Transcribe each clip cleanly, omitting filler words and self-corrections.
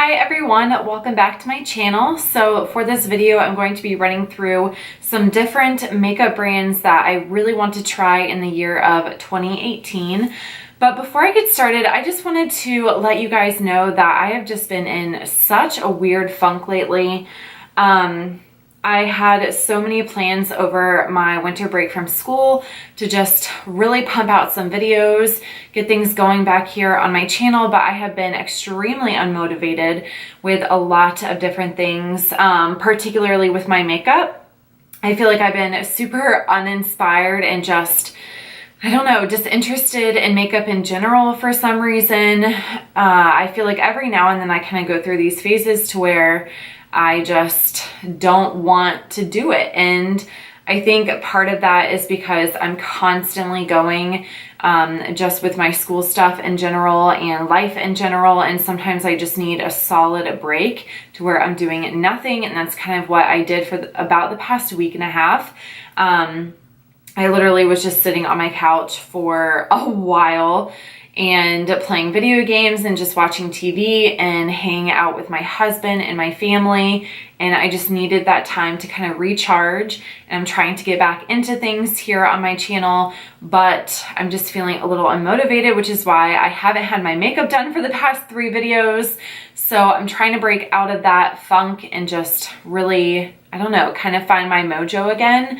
Hi everyone, welcome back to my channel. So for this video, I'm going to be running through some different makeup brands that I really want to try in the year of 2018. But before I get started, I just wanted to let you guys know that I have just been in such a weird funk lately. I had so many plans over my winter break from school to just really pump out some videos, get things going back here on my channel, but I have been extremely unmotivated with a lot of different things, particularly with my makeup. I feel like I've been super uninspired and just, I don't know, just interested in makeup in general for some reason. I feel like every now and then I kind of go through these phases to where I just don't want to do it. And I think part of that is because I'm constantly going just with my school stuff in general and life in general. And sometimes I just need a solid break to where I'm doing nothing. And that's kind of what I did for about the past week and a half. I literally was just sitting on my couch for a while and playing video games and just watching TV and hanging out with my husband and my family. And I just needed that time to kind of recharge. And I'm trying to get back into things here on my channel, but I'm just feeling a little unmotivated, which is why I haven't had my makeup done for the past 3 videos. So I'm trying to break out of that funk and just really, I don't know, kind of find my mojo again.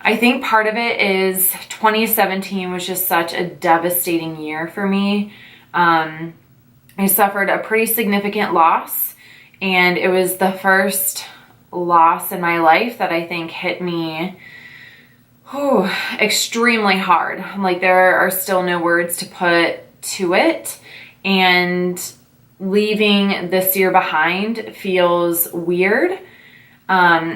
I think part of it is 2017 was just such a devastating year for me. I suffered a pretty significant loss, and it was the first loss in my life that I think hit me extremely hard. Like, there are still no words to put to it, and leaving this year behind feels weird.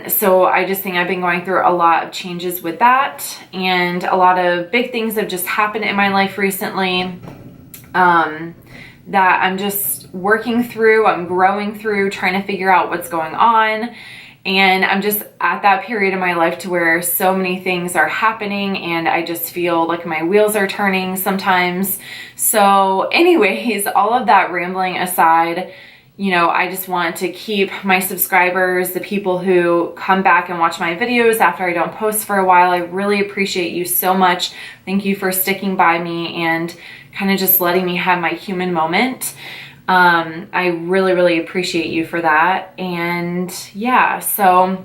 So I just think I've been going through a lot of changes with that, and a lot of big things have just happened in my life recently, that I'm just working through, I'm growing through, trying to figure out what's going on. And I'm just at that period in my life to where so many things are happening and I just feel like my wheels are turning sometimes. So anyways, all of that rambling aside, you know, I just want to keep my subscribers, the people who come back and watch my videos after I don't post for a while. I really appreciate you so much. Thank you for sticking by me and kind of just letting me have my human moment. I really, really appreciate you for that. And yeah, so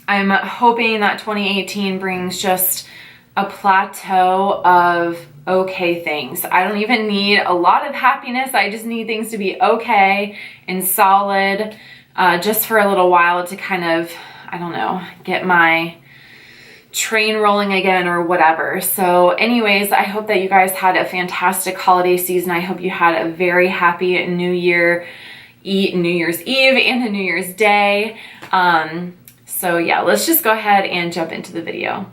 I'm hoping that 2018 brings just a plateau of okay things. I don't even need a lot of happiness. I just need things to be okay and solid, just for a little while to kind of, I don't know, get my train rolling again or whatever. So anyways, I hope that you guys had a fantastic holiday season. I hope you had a very happy New Year's Eve and a New Year's Day. So yeah, let's just go ahead and jump into the video.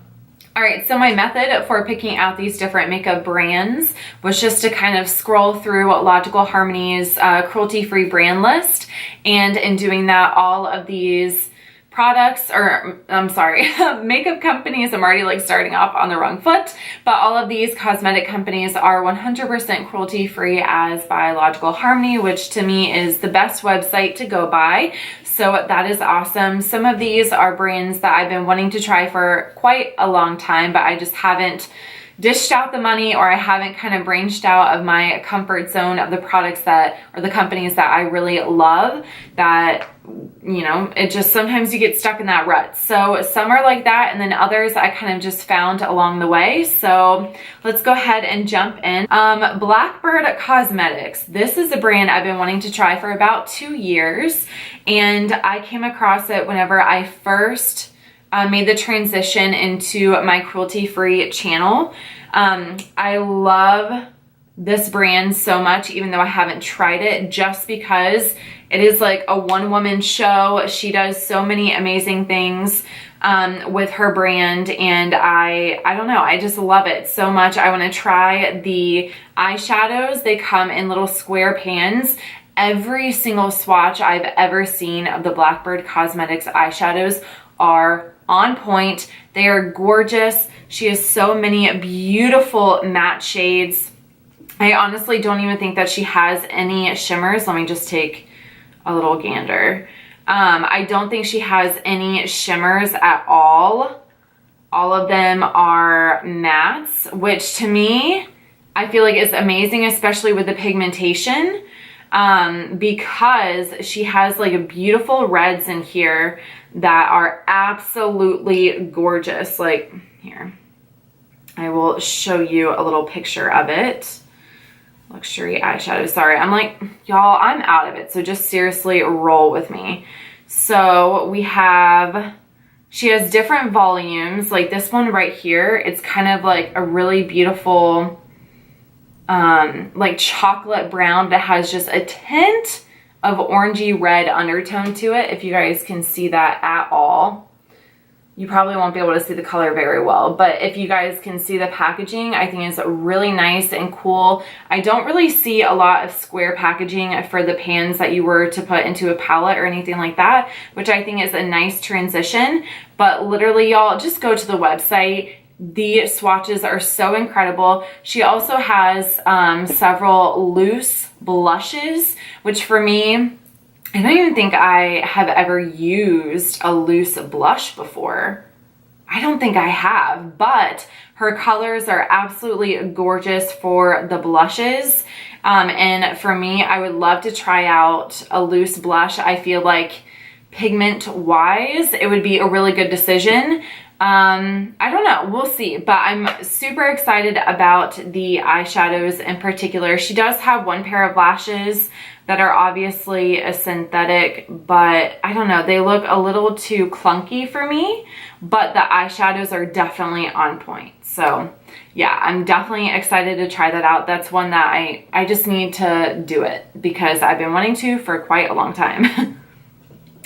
All right, so my method for picking out these different makeup brands was just to kind of scroll through Logical Harmony's cruelty-free brand list. And in doing that, all of these products, or I'm sorry, makeup companies, I'm already like starting off on the wrong foot, but all of these cosmetic companies are 100% cruelty-free as by Logical Harmony, which to me is the best website to go by. So that is awesome. Some of these are brands that I've been wanting to try for quite a long time, but I just haven't dished out the money, or I haven't kind of branched out of my comfort zone of the products that, or the companies that I really love, that, you know, it just, sometimes you get stuck in that rut. So some are like that, and then others I kind of just found along the way. So let's go ahead and jump in. Blackbird Cosmetics. This is a brand I've been wanting to try for about 2 years, and I came across it whenever I first made the transition into my cruelty-free channel. I love this brand so much, even though I haven't tried it, just because it is like a one-woman show. She does so many amazing things with her brand, and I don't know, I just love it so much. I want to try the eyeshadows. They come in little square pans. Every single swatch I've ever seen of the Blackbird Cosmetics eyeshadows are on point. They are gorgeous. She has so many beautiful matte shades. I honestly don't even think that she has any shimmers. Let me just take a little gander. I don't think she has any shimmers at all. All of them are mattes, which to me, I feel like is amazing, especially with the pigmentation, because she has like beautiful reds in here that are absolutely gorgeous. Like here, I will show you a little picture of it. Luxury eyeshadow. Sorry, I'm like, y'all, I'm out of it. So just seriously roll with me. So we have, she has different volumes. Like this one right here, it's kind of like a really beautiful, like chocolate brown that has just a tint of orangey red undertone to it. If you guys can see that at all. You probably won't be able to see the color very well, but if you guys can see the packaging, I think it's really nice and cool. I don't really see a lot of square packaging for the pans that you were to put into a palette or anything like that, which I think is a nice transition. But literally, y'all, just go to the website. The swatches are so incredible. She also has several loose blushes, which for me, I don't even think I have ever used a loose blush before. I don't think I have, but her colors are absolutely gorgeous for the blushes. And for me, I would love to try out a loose blush. I feel like pigment wise, it would be a really good decision. I don't know, we'll see, but I'm super excited about the eyeshadows in particular. She does have one pair of lashes that are obviously a synthetic, but I don't know, they look a little too clunky for me, but the eyeshadows are definitely on point. So yeah, I'm definitely excited to try that out. That's one that I just need to do it because I've been wanting to for quite a long time.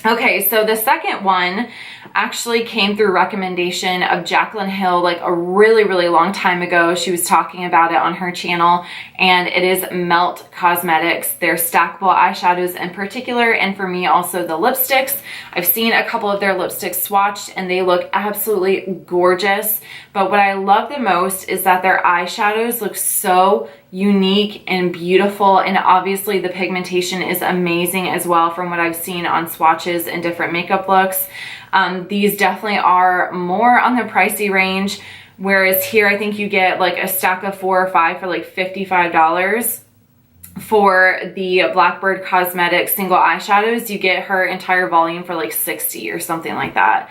Okay, so the second one actually came through recommendation of Jaclyn Hill like a really, really long time ago. She was talking about it on her channel, and it is Melt Cosmetics. Their stackable eyeshadows in particular, and for me also the lipsticks. I've seen a couple of their lipsticks swatched and they look absolutely gorgeous. But what I love the most is that their eyeshadows look so unique and beautiful, and obviously the pigmentation is amazing as well from what I've seen on swatches and different makeup looks. These definitely are more on the pricey range, whereas here I think you get like a stack of 4 or 5 for like $55. For the Blackbird Cosmetics single eyeshadows, you get her entire volume for like $60 or something like that.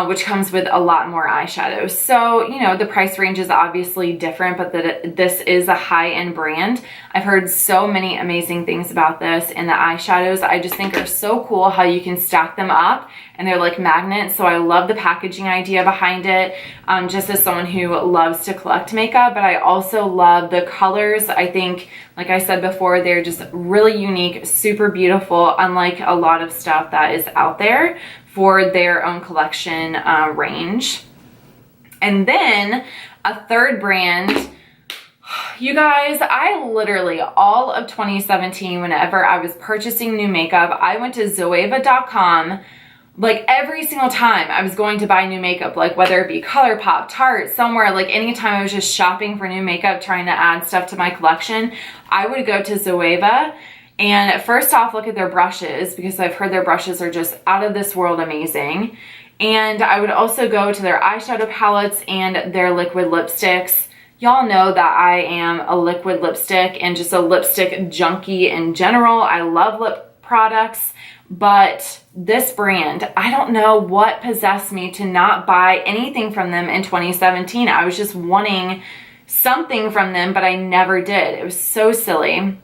Which comes with a lot more eyeshadows. So, you know, the price range is obviously different, but this is a high-end brand. I've heard so many amazing things about this, and the eyeshadows I just think are so cool how you can stack them up and they're like magnets. So I love the packaging idea behind it, just as someone who loves to collect makeup, but I also love the colors. I think, like I said before, they're just really unique, super beautiful, unlike a lot of stuff that is out there for their own collection range. And then a third brand, you guys, I literally all of 2017, whenever I was purchasing new makeup, I went to ZOEVA.com like every single time I was going to buy new makeup, like whether it be ColourPop, Tarte, somewhere, like anytime I was just shopping for new makeup, trying to add stuff to my collection, I would go to ZOEVA. And first off, look at their brushes, because I've heard their brushes are just out of this world amazing. And I would also go to their eyeshadow palettes and their liquid lipsticks. Y'all know that I am a liquid lipstick and just a lipstick junkie in general. I love lip products, but this brand, I don't know what possessed me to not buy anything from them in 2017. I was just wanting something from them, but I never did. It was so silly.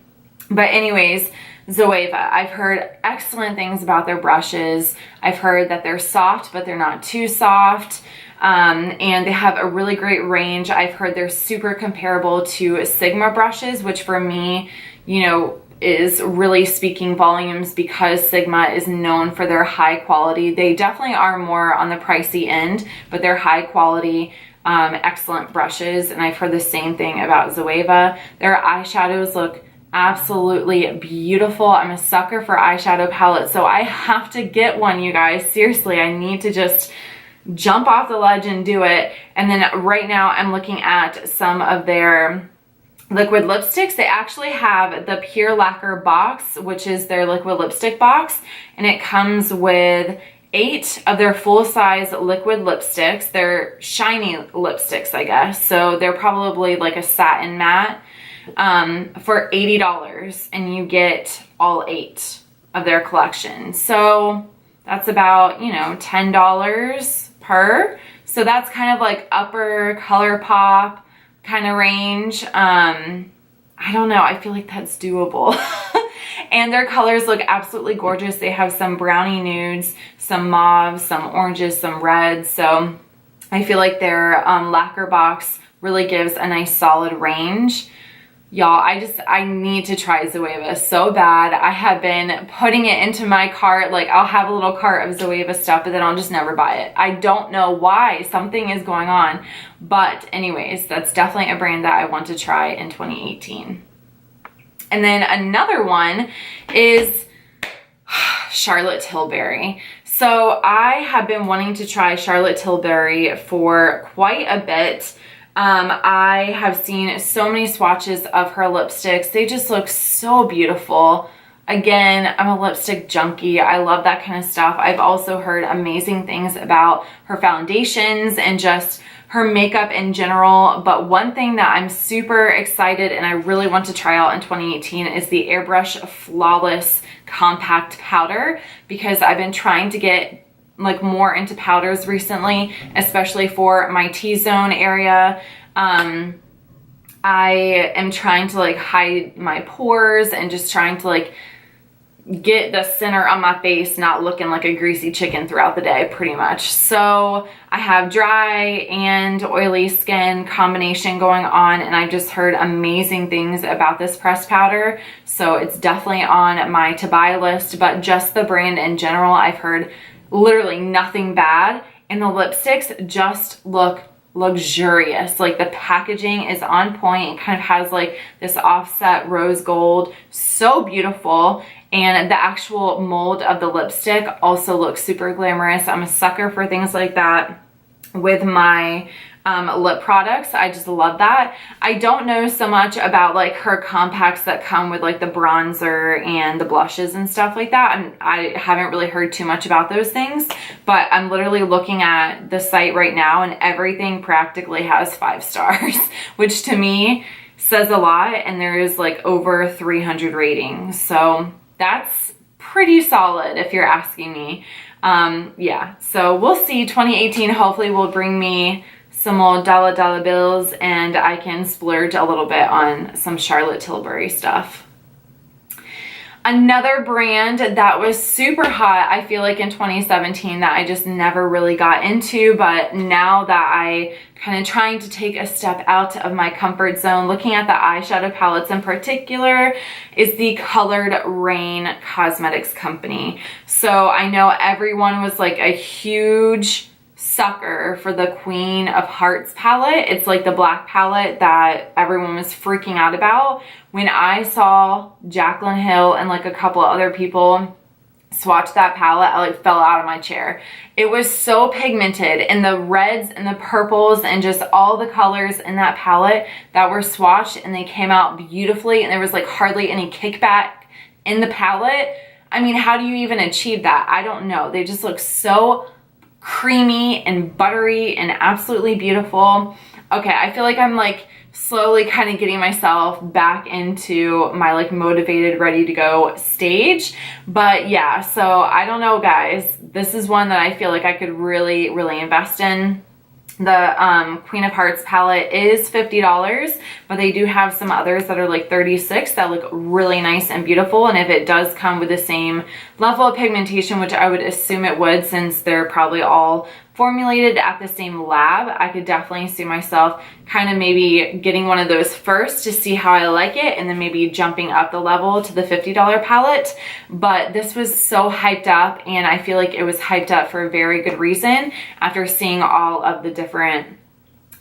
But anyways, ZOEVA, I've heard excellent things about their brushes. I've heard that they're soft, but they're not too soft. And they have a really great range. I've heard they're super comparable to Sigma brushes, which for me, you know, is really speaking volumes because Sigma is known for their high quality. They definitely are more on the pricey end, but they're high quality, excellent brushes. And I've heard the same thing about ZOEVA. Their eyeshadows look absolutely beautiful. I'm a sucker for eyeshadow palettes, so I have to get one, you guys. Seriously, I need to just jump off the ledge and do it. And then right now I'm looking at some of their liquid lipsticks. They actually have the Pure Lacquer box, which is their liquid lipstick box, and it comes with 8 of their full-size liquid lipsticks. They're shiny lipsticks, I guess, so they're probably like a satin matte, for $80, and you get all 8 of their collection. So that's about, you know, $10 per. So that's kind of like upper ColourPop kind of range. I don't know, I feel like that's doable. And their colors look absolutely gorgeous. They have some brownie nudes, some mauves, some oranges, some reds. So I feel like their lacquer box really gives a nice solid range. Y'all, I need to try ZOEVA so bad. I have been putting it into my cart. Like, I'll have a little cart of ZOEVA stuff, but then I'll just never buy it. I don't know why. Something is going on. But anyways, that's definitely a brand that I want to try in 2018. And then another one is Charlotte Tilbury. So I have been wanting to try Charlotte Tilbury for quite a bit. I have seen so many swatches of her lipsticks. They just look so beautiful. Again, I'm a lipstick junkie. I love that kind of stuff. I've also heard amazing things about her foundations and just her makeup in general. But one thing that I'm super excited and I really want to try out in 2018 is the Airbrush Flawless Compact Powder, because I've been trying to get like more into powders recently, especially for my T-zone area. I am trying to like hide my pores and just trying to like get the center of my face not looking like a greasy chicken throughout the day, pretty much. So I have dry and oily skin combination going on, and I've just heard amazing things about this pressed powder. So it's definitely on my to buy list, but just the brand in general, I've heard literally nothing bad, and the lipsticks just look luxurious. Like, the packaging is on point. It kind of has like this offset rose gold, so beautiful, and the actual mold of the lipstick also looks super glamorous. I'm a sucker for things like that with my lip products. I just love that. I don't know so much about like her compacts that come with like the bronzer and the blushes and stuff like that. And I haven't really heard too much about those things, but I'm literally looking at the site right now and everything practically has 5 stars, which to me says a lot. And there is like over 300 ratings. So that's pretty solid if you're asking me. Yeah, so we'll see. 2018 hopefully will bring me some old dollar bills and I can splurge a little bit on some Charlotte Tilbury stuff. Another brand that was super hot, I feel like in 2017, that I just never really got into, but now that I kind of trying to take a step out of my comfort zone, looking at the eyeshadow palettes in particular, is the Colored Rain Cosmetics company. So I know everyone was like a huge sucker for the Queen of Hearts palette. It's like the black palette that everyone was freaking out about. When I saw Jaclyn Hill and like a couple of other people swatch that palette, I like fell out of my chair. It was so pigmented, and the reds and the purples and just all the colors in that palette that were swatched, and they came out beautifully, and there was like hardly any kickback in the palette. I mean, how do you even achieve that? I don't know. They just look so creamy and buttery and absolutely beautiful. Okay, I feel like I'm like slowly kind of getting myself back into my like motivated, ready to go stage. But yeah, so I don't know, guys. This is one that I feel like I could really, really invest in. The Queen of Hearts palette is $50, but they do have some others that are like $36 that look really nice and beautiful. And if it does come with the same level of pigmentation, which I would assume it would, since they're probably all formulated at the same lab, I could definitely see myself kind of maybe getting one of those first to see how I like it, and then maybe jumping up the level to the $50 palette. But this was so hyped up, and I feel like it was hyped up for a very good reason after seeing all of the different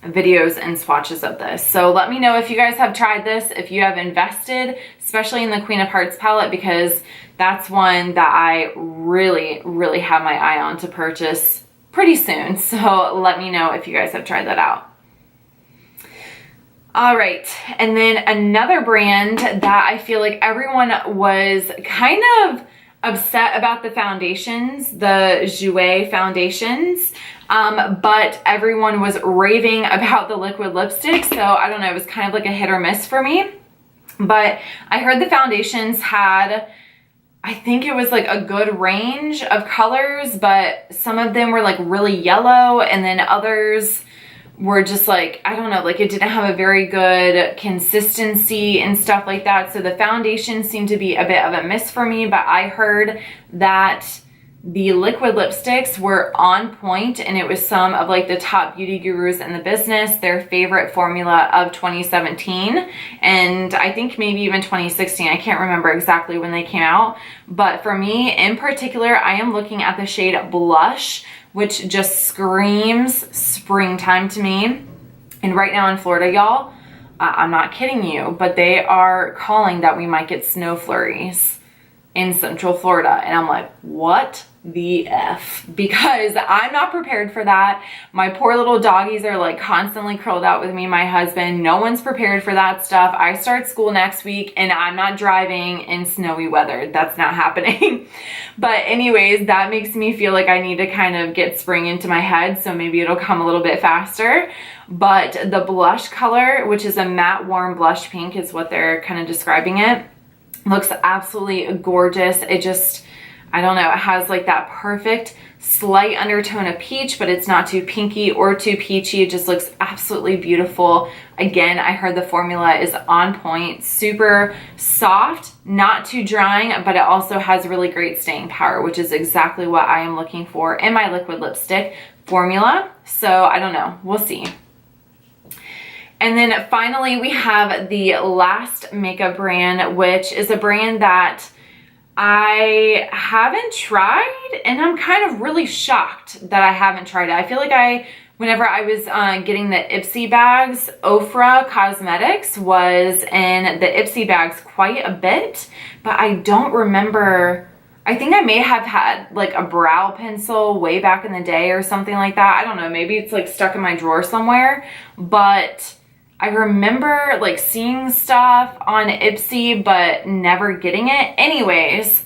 videos and swatches of this. So let me know if you guys have tried this, if you have invested, especially in the Queen of Hearts palette, because that's one that I really, really have my eye on to purchase pretty soon. So let me know if you guys have tried that out. All right, and then another brand that I feel like everyone was kind of upset about the foundations, the Shoei foundations, but everyone was raving about the liquid lipstick. So I don't know, it was kind of like a hit or miss for me. But I heard the foundations had, I think it was like a good range of colors, but some of them were like really yellow, and then others were just like, I don't know, like it didn't have a very good consistency and stuff like that. So the foundation seemed to be a bit of a miss for me, but I heard that the liquid lipsticks were on point, and it was some of like the top beauty gurus in the business, their favorite formula of 2017, and I think maybe even 2016. I can't remember exactly when they came out, but for me in particular, I am looking at the shade Blush, which just screams springtime to me. And right now in Florida, y'all, I'm not kidding you, but they are calling that we might get snow flurries in Central Florida. And I'm like, what the F? Because I'm not prepared for that. My poor little doggies are like constantly curled out with me, my husband. No one's prepared for that stuff. I start school next week and I'm not driving in snowy weather. That's not happening. But anyways, that makes me feel like I need to kind of get spring into my head. So maybe it'll come a little bit faster. But the blush color, which is a matte warm blush pink, is what they're kind of describing it. Looks absolutely gorgeous. It just, I don't know, it has like that perfect slight undertone of peach, but it's not too pinky or too peachy. It just looks absolutely beautiful. Again, I heard the formula is on point, super soft, not too drying, but it also has really great staying power, which is exactly what I am looking for in my liquid lipstick formula. So I don't know, we'll see. And then finally, we have the last makeup brand, which is a brand that I haven't tried, and I'm kind of really shocked that I haven't tried it. I feel like whenever I was getting the Ipsy bags, Oprah Cosmetics was in the Ipsy bags quite a bit, but I don't remember. I think I may have had like a brow pencil way back in the day or something like that. I don't know, maybe it's like stuck in my drawer somewhere, but I remember like seeing stuff on Ipsy, but never getting it. Anyways,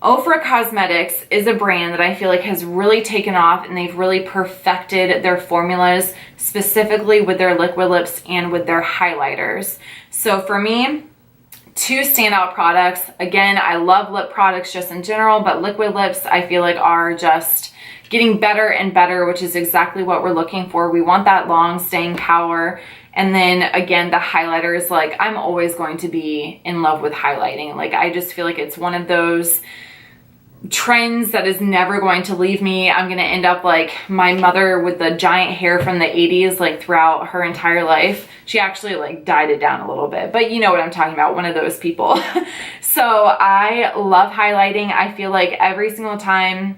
Oprah Cosmetics is a brand that I feel like has really taken off, and they've really perfected their formulas, specifically with their liquid lips and with their highlighters. So for me, two standout products. Again, I love lip products just in general, but liquid lips I feel like are just getting better and better, which is exactly what we're looking for. We want that long staying power. And then again, the highlighters, like I'm always going to be in love with highlighting. Like I just feel like it's one of those trends that is never going to leave me. I'm going to end up like my mother with the giant hair from the 80s, like throughout her entire life. She actually like dyed it down a little bit, but you know what I'm talking about, one of those people. So I love highlighting. I feel like every single time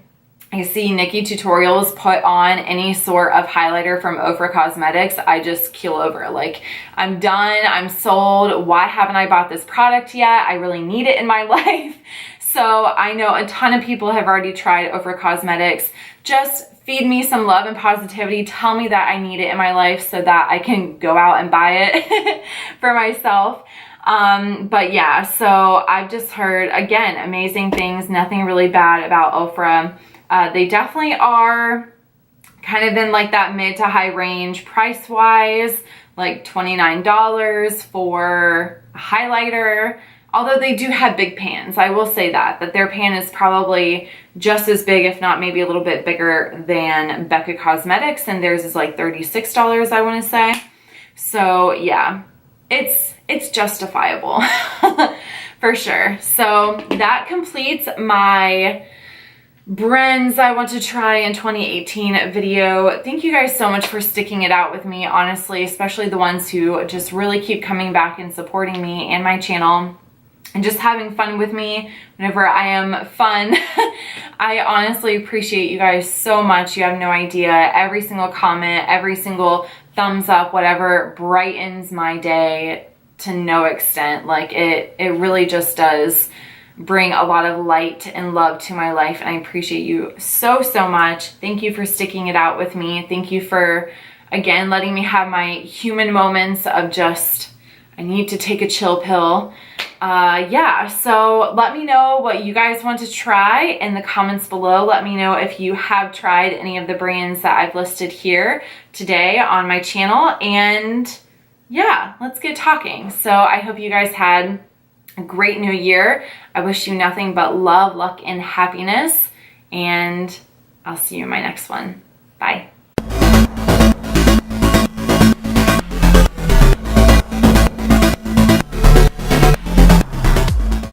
I see Nikki tutorials put on any sort of highlighter from Oprah Cosmetics, I just keel over. Like, I'm done, I'm sold. Why haven't I bought this product yet? I really need it in my life. So I know a ton of people have already tried Oprah Cosmetics. Just feed me some love and positivity. Tell me that I need it in my life so that I can go out and buy it for myself. But yeah, so I've just heard, again, amazing things, nothing really bad about Oprah. They definitely are kind of in like that mid to high range price wise, like $29 for a highlighter. Although they do have big pans. I will say that their pan is probably just as big, if not maybe a little bit bigger than Becca Cosmetics, and theirs is like $36, I want to say. So yeah, it's justifiable for sure. So that completes my brands I want to try in 2018 video. Thank you guys so much for sticking it out with me, honestly, especially the ones who just really keep coming back and supporting me and my channel and just having fun with me whenever I am fun. I honestly appreciate you guys so much. You have no idea. Every single comment, every single thumbs up, whatever, brightens my day to no extent. Like it really just does bring a lot of light and love to my life, and I appreciate you so much. Thank you for sticking it out with me. Thank you for again, letting me have my human moments of just, I need to take a chill pill. Yeah, so let me know what you guys want to try in the comments below. Let me know if you have tried any of the brands that I've listed here today on my channel. And yeah, let's get talking. So I hope you guys had a great new year. I wish you nothing but love, luck, and happiness. And I'll see you in my next one. Bye.